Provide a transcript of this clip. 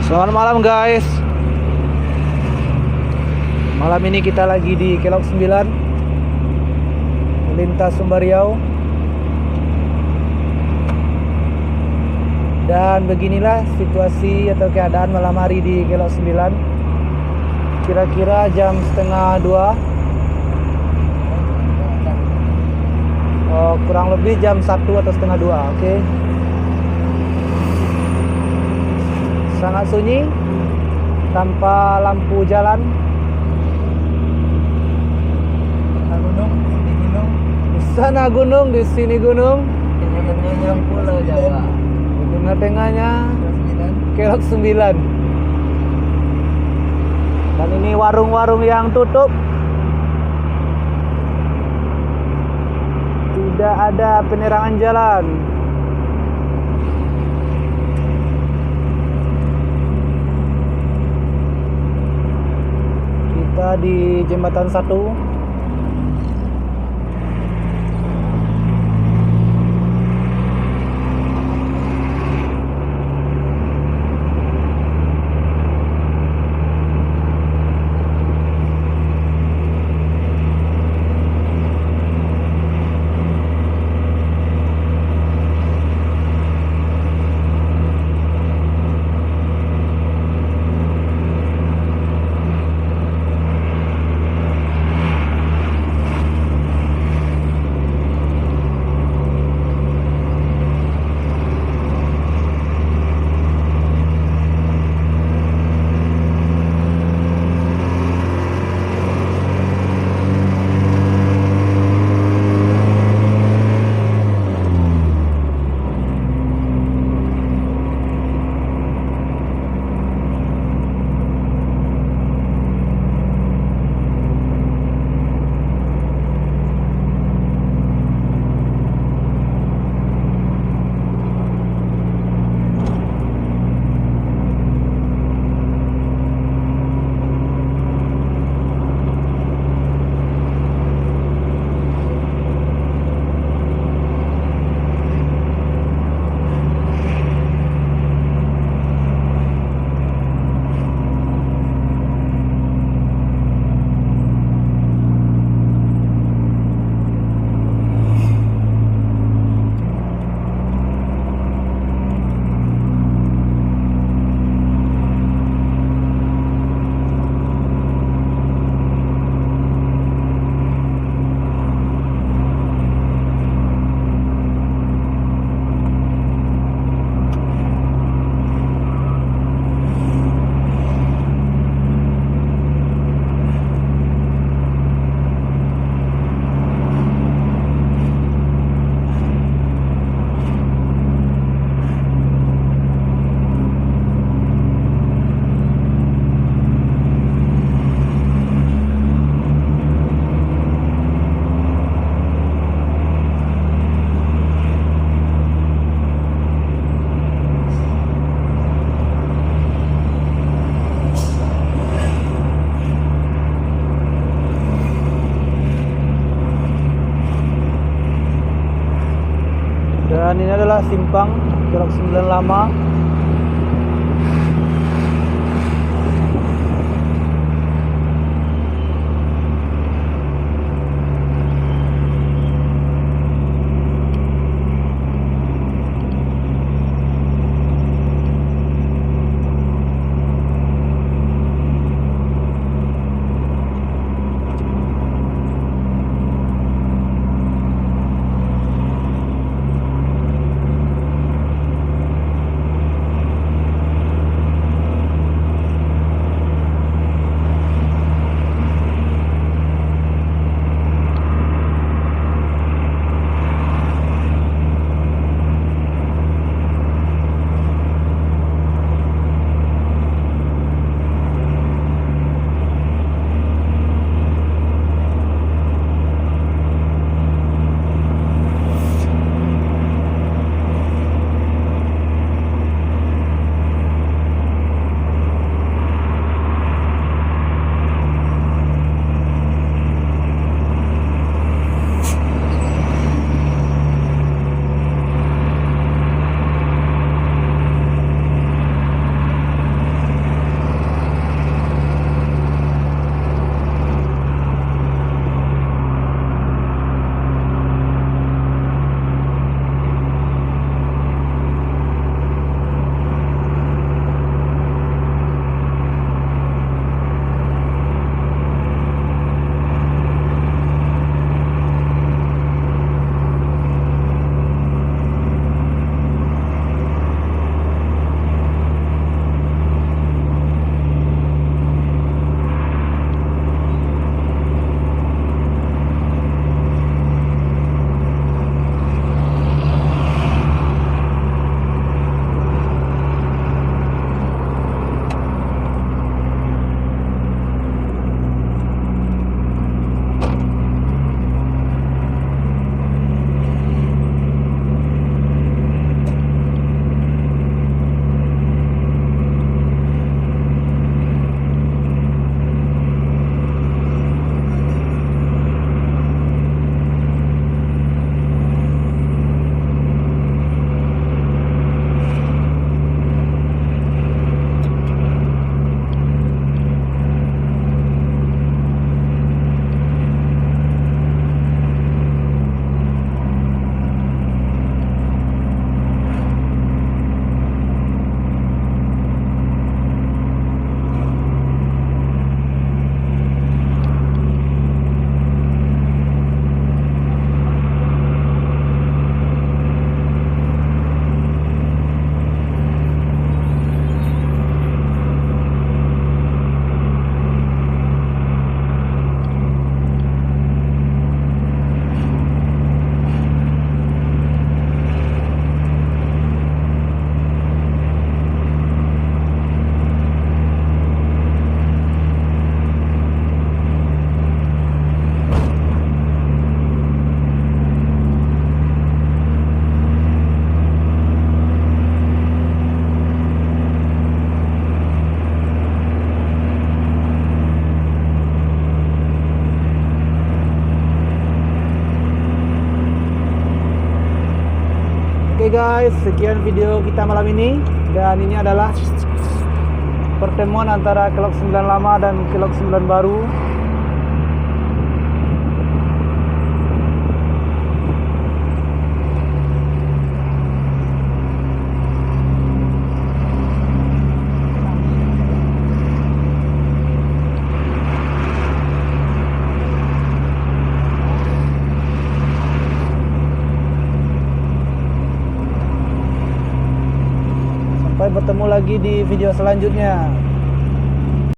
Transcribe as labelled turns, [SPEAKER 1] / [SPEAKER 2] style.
[SPEAKER 1] Selamat malam guys. Malam ini kita lagi di Kelok 9 Lintas Sumber Riau. Dan beginilah situasi atau keadaan malam hari di Kelok 9. Kira-kira jam setengah 2. Kurang lebih jam 1 atau setengah 2. Oke. Sangat sunyi, tanpa lampu jalan. Di sana gunung, di sini gunung.
[SPEAKER 2] Tengah-tengahnya Pulau Jawa.
[SPEAKER 1] Di tengah-tengahnya Kelok 9. Dan ini warung-warung yang tutup. Tidak ada penerangan jalan. Kita di jembatan 1. Dan ini adalah simpang Kelok 9 lama. guys, sekian video kita malam ini. Dan ini adalah pertemuan antara Kelok 9 lama dan Kelok 9 baru. Sampai bertemu lagi di video selanjutnya.